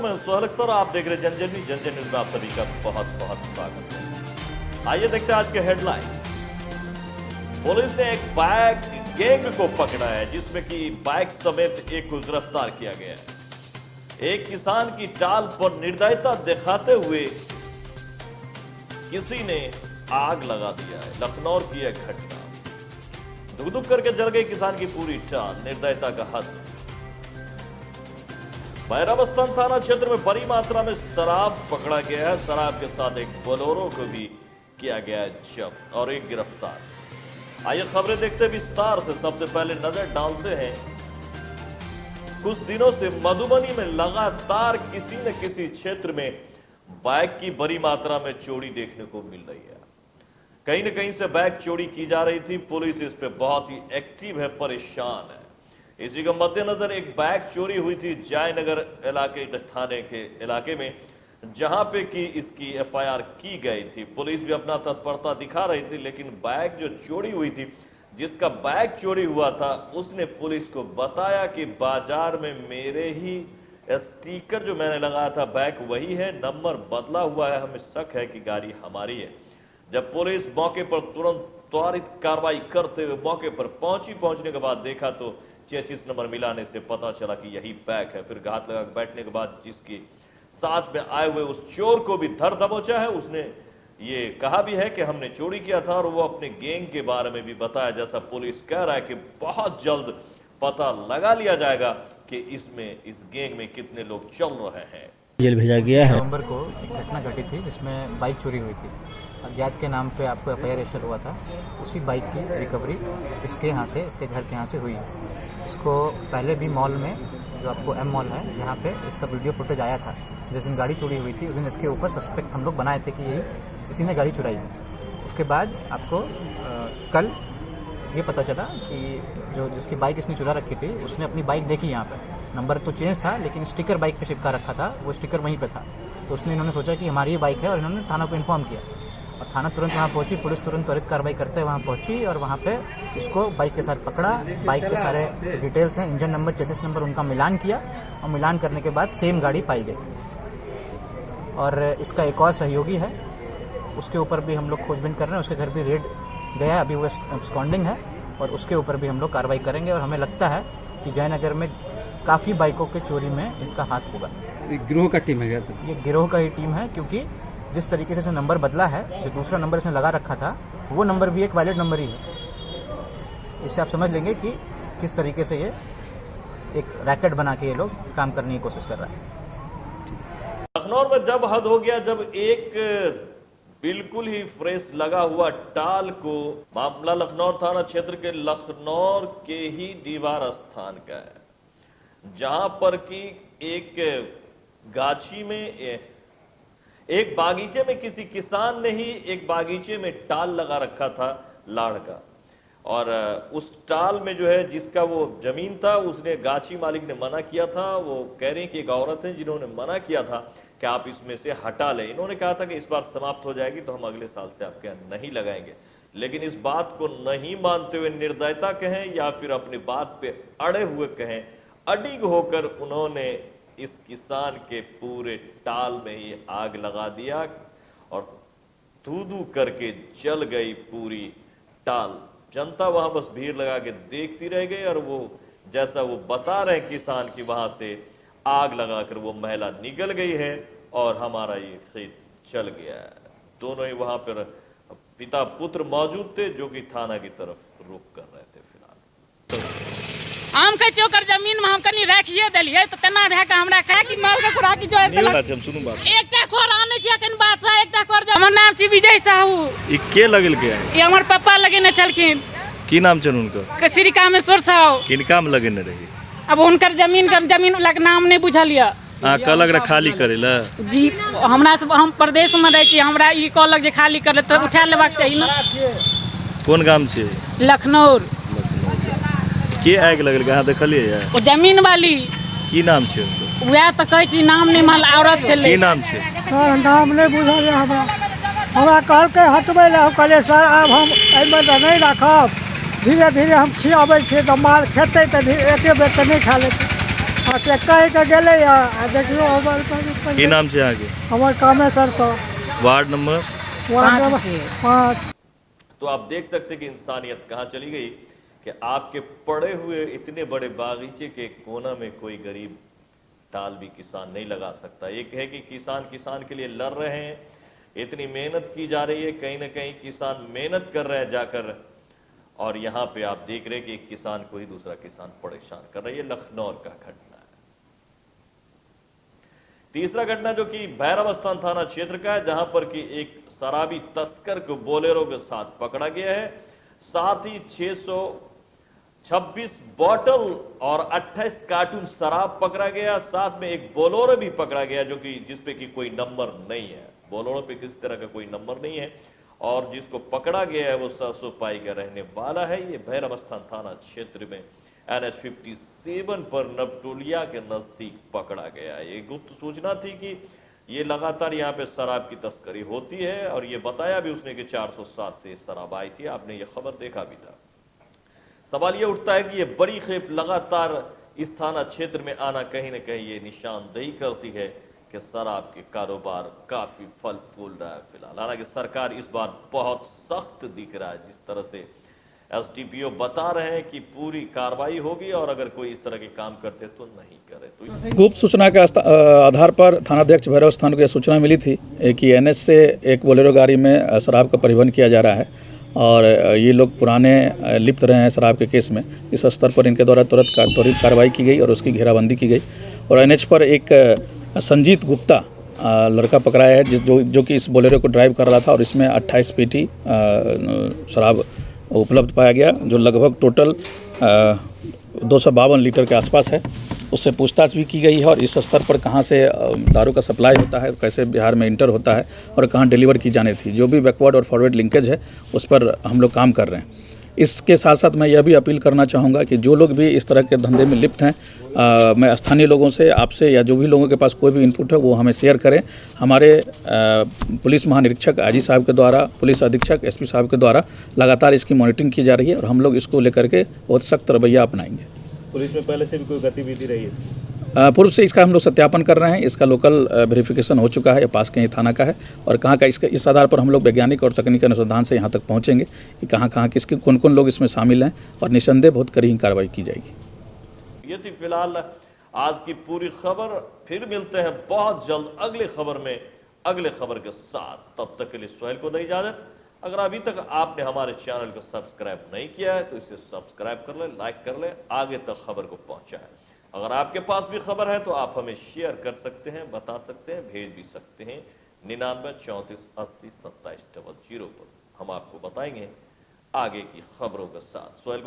मैं सुहेल अख्तर, आप देख रहे जनजन न्यूज में आप सभी का बहुत बहुत स्वागत है। आइए देखते हैं आज के हेडलाइन। पुलिस ने एक बाइक गैंग को पकड़ा है जिसमें कि बाइक समेत एक को गिरफ्तार किया गया है। एक किसान की चाल पर निर्दयता दिखाते हुए किसी ने आग लगा दिया है। लखनऊ की यह घटना, धुक धुक करके जल गई किसान की पूरी चाल, निर्दयता का हद। भैरवस्थान थाना क्षेत्र में बड़ी मात्रा में शराब पकड़ा गया है। शराब के साथ एक बोलेरो को भी किया गया है जब्त और एक गिरफ्तार। आइए खबरें देखते विस्तार से। सबसे पहले नजर डालते हैं, कुछ दिनों से मधुबनी में लगातार किसी न किसी क्षेत्र में बाइक की बड़ी मात्रा में चोरी देखने को मिल रही है। कहीं न कहीं से बाइक चोरी की जा रही थी। पुलिस इस पे बहुत ही एक्टिव है, परेशान है। इसी के मद्देनजर एक बाइक चोरी हुई थी जयनगर इलाके थाने के इलाके में, जहां पे कि इसकी एफआईआर की गई थी। पुलिस भी अपना तत्परता दिखा रही थी, लेकिन बाइक जो चोरी हुई थी, जिसका बाइक चोरी हुआ था, उसने पुलिस को बताया कि बाजार में मेरे ही स्टिकर जो मैंने लगाया था बाइक वही है, नंबर बदला हुआ है, हमें शक है कि गाड़ी हमारी है। जब पुलिस मौके पर तुरंत त्वरित कार्रवाई करते हुए मौके पर पहुंचने के बाद देखा तो चेचिस नंबर मिलाने से पता चला कि यही बैग है। फिर घात लगा बैठने के बाद जिसके साथ में आए हुए उस चोर को भी धर दबोचा है। उसने ये कहा भी है कि हमने चोरी किया था और वो अपने गैंग के बारे में भी बताया। जैसा पुलिस कह रहा है कि बहुत जल्द पता लगा लिया जाएगा कि इसमें इस गैंग में कितने लोग चल रहे हैं। जेल भेजा गया है। नवंबर को घटना घटी थी जिसमें बाइक चोरी हुई थी। अज्ञात के नाम पे आपको एफआईआर रजिस्टर हुआ था। उसी बाइक की रिकवरी इसके यहाँ से, इसके घर के यहाँ से हुई। इसको पहले भी मॉल में, जो आपको एम मॉल है, यहाँ पे इसका वीडियो फुटेज आया था। जिस दिन गाड़ी चोरी हुई थी उस दिन इसके ऊपर सस्पेक्ट हम लोग बनाए थे कि यही इसी ने गाड़ी चुराई है। उसके बाद आपको कल ये पता चला कि जो जिसकी बाइक इसने चुरा रखी थी उसने अपनी बाइक देखी यहाँ पर। नंबर तो चेंज था लेकिन स्टिकर बाइक पे चिपका रखा था, वो स्टिकर वहीं पे था। तो उसने इन्होंने सोचा कि हमारी ये बाइक है और इन्होंने थाना को इन्फॉर्म किया और थाना तुरंत वहाँ पहुंची। पुलिस तुरंत त्वरित कार्रवाई करते हुए वहाँ पहुंची और वहाँ पे इसको बाइक के साथ पकड़ा। बाइक के सारे डिटेल्स हैं, इंजन नंबर, चेसिस नंबर, उनका मिलान किया और मिलान करने के बाद सेम गाड़ी पाई गई। और इसका एक और सहयोगी है, उसके ऊपर भी हम लोग खोजबीन कर रहे हैं। उसके घर भी रेड गया, अभी वो स्कॉन्डिंग है और उसके ऊपर भी हम लोग कार्रवाई करेंगे। और हमें लगता है कि जयनगर में काफ़ी बाइकों के चोरी में इनका हाथ होगा। गिरोह का टीम है क्या सर? ये गिरोह का ही टीम है, क्योंकि जिस तरीके से इसने नंबर बदला है, जो दूसरा नंबर इसने लगा रखा था वो नंबर भी एक वैलिड नंबर ही है। इससे आप समझ लेंगे कि किस तरीके से ये एक रैकेट बना के ये लोग काम करने की कोशिश कर रहा है। लखनऊ में जब हद हो गया, जब एक बिल्कुल ही फ्रेश लगा हुआ टाल को, मामला लखनऊ थाना क्षेत्र के लखनऊ के ही दीवार स्थान का है, जहां पर कि एक गाछी में, एक बागीचे में किसी किसान ने ही एक बागीचे में टाल लगा रखा था लाड़ का। और उस टाल में जो है जिसका वो जमीन था, उसने गाछी मालिक ने मना किया था। वो कह रहे हैं कि एक औरत है जिन्होंने मना किया था कि आप इसमें से हटा लें। इन्होंने कहा था कि इस बार समाप्त हो जाएगी तो हम अगले साल से आपके यहाँ नहीं लगाएंगे। लेकिन इस बात को नहीं मानते हुए, निर्दयता कहें या फिर अपनी बात पे अड़े हुए कहें, अडिग होकर उन्होंने इस किसान के पूरे टाल में ही आग लगा दिया और धू-धू करके जल गई पूरी टाल। जनता वहां बस भीड़ लगा के देखती रह गई और वो जैसा वो बता रहे किसान की, वहां से आग लगाकर वो महिला निकल गई है और हमारा ये खेत चल गया है। दोनों ही वहां पर पिता पुत्र मौजूद थे जो कि थाना की तरफ रुख कर रहे थे। फिलहाल हम कह चोकर जमीन में हम कनी राखिए देलिए तो तना भए के हमरा कहे कि माल के खुरा की जोड़ देलक। हम सुनू बात, एकटा खोर आने छै अखन बात से एकटा खोर। हमर नाम छी विजय साहू। ई के लगल के है? ई हमर पापा लगेने छलखिन। की नाम छन उनका? श्री कामेश्वर साहू। किनका में लगेने रही? अब उनकर जमीन वाला के नाम नहीं बुझल य। कहलक रे खाली करे ला जी, हमरा से हम प्रदेश में रह छी, हमरा ई कहलक जे खाली कर ले त उठा लेबाक चाही न। कोन गाम छै? लखनऊ। के आग लगल के? अहाँ देखलिए या? ओ जमीन वाली। की नाम छै? वह तो कहै छी नाम नहीं माल, औरत छले। की नाम छै? सर नाम नहीं बुझल हमरा कहलकै हटबै ला। कहलिए सर आब हम एहिमे तऽ नहीं राखब, धीरे धीरे हम खियाबै छियै तऽ माल खेतै तऽ एके बेर तऽ नहीं खा लेतै। हाँ चक्का ही का गेले आ देखियो हमारे की नाम से आगे हमारे काम है सर सब वार्ड नंबर वार्ड नंबर 5। तो आप देख सकते हैं कि इंसानियत कहाँ चली गई कि आपके पड़े हुए इतने बड़े बागीचे के कोना में कोई गरीब टाल भी किसान नहीं लगा सकता। एक है कि किसान के लिए लड़ रहे हैं, इतनी मेहनत की जा रही है, कहीं ना कहीं किसान मेहनत कर रहे हैं जाकर, और यहाँ पे आप देख रहे हैं कि एक किसान को ही दूसरा किसान परेशान कर रहा है। ये लखनऊ का घटना है। तीसरा घटना जो कि भैरवस्थान थाना क्षेत्र का है, जहां पर कि एक शराबी तस्कर को बोलेरो के साथ पकड़ा गया है। साथ ही 626 बॉटल और 28 कार्टून शराब पकड़ा गया। साथ में एक बोलेरो भी पकड़ा गया जो कि जिसपे कि कोई नंबर नहीं है, बोलेरो पे किसी तरह का कोई नंबर नहीं है, और जिसको पकड़ा गया है वो सरसोपाई का रहने वाला है। ये भैरवस्थान थाना क्षेत्र में NH 57 पर नवटोलिया के नजदीक पकड़ा गया। ये गुप्त सूचना थी कि ये लगातार यहाँ पे शराब की तस्करी होती है, और ये बताया भी उसने कि 407 से शराब आई थी। आपने ये खबर देखा भी था। सवाल ये उठता है कि ये बड़ी खेप लगातार इस थाना क्षेत्र में आना कहीं ना कहीं ये निशानदेही करती है कि शराब के कारोबार काफी फल फूल रहा है फिलहाल। हालांकि सरकार इस बार बहुत सख्त दिख रहा है, जिस तरह से SDPO बता रहे हैं कि पूरी कार्रवाई होगी, और अगर कोई इस तरह के काम करते तो नहीं करे। तो गुप्त सूचना के आधार पर थानाध्यक्ष भैरवस्थान को यह सूचना मिली थी कि NH से एक बोलेरो गाड़ी में शराब का परिवहन किया जा रहा है, और ये लोग पुराने लिप्त रहे हैं शराब के केस में। इस स्तर पर इनके द्वारा त्वरित कार्रवाई की गई और उसकी घेराबंदी की गई, और NH पर एक संजीत गुप्ता लड़का पकड़ाया है जो कि इस बोलेरो को ड्राइव कर रहा था, और इसमें 28 पेटी शराब उपलब्ध पाया गया, जो लगभग टोटल 252 लीटर के आसपास है। उससे पूछताछ भी की गई है, और इस स्तर पर कहाँ से दारू का सप्लाई होता है, कैसे बिहार में इंटर होता है और कहाँ डिलीवर की जानी थी, जो भी बैकवर्ड और फॉरवर्ड लिंकेज है उस पर हम लोग काम कर रहे हैं। इसके साथ साथ मैं यह भी अपील करना चाहूँगा कि जो लोग भी इस तरह के धंधे में लिप्त हैं, मैं स्थानीय लोगों से, आपसे, या जो भी लोगों के पास कोई भी इनपुट है वो हमें शेयर करें। हमारे पुलिस महानिरीक्षक IG साहब के द्वारा, पुलिस अधीक्षक SP साहब के द्वारा लगातार इसकी मॉनिटरिंग की जा रही है, और हम लोग इसको लेकर के बहुत सख्त रवैया अपनाएंगे। पुलिस में पहले से भी कोई गतिविधि रही है? पूर्व से इसका हम लोग सत्यापन कर रहे हैं। इसका लोकल वेरिफिकेशन हो चुका है, ये पास के ही थाना का है, और कहाँ का इसका, इस आधार पर हम लोग वैज्ञानिक और तकनीकी अनुसंधान से यहाँ तक पहुँचेंगे कि कहाँ किसके कौन लोग इसमें शामिल हैं, और निसंदेह बहुत कड़ी कार्रवाई की जाएगी। ये थी फिलहाल आज की पूरी खबर। फिर मिलते हैं बहुत जल्द अगले खबर में, अगले खबर के साथ। तब तक के लिए सोहेल को दी इजाजत। अगर अभी तक आपने हमारे चैनल को सब्सक्राइब नहीं किया है तो इसे सब्सक्राइब कर ले, लाइक कर ले, आगे तक खबर को पहुंचाएं। अगर आपके पास भी खबर है तो आप हमें शेयर कर सकते हैं, बता सकते हैं, भेज भी सकते हैं 99 34 80 27 00 पर। हम आपको बताएंगे आगे की खबरों के साथ। सोहेल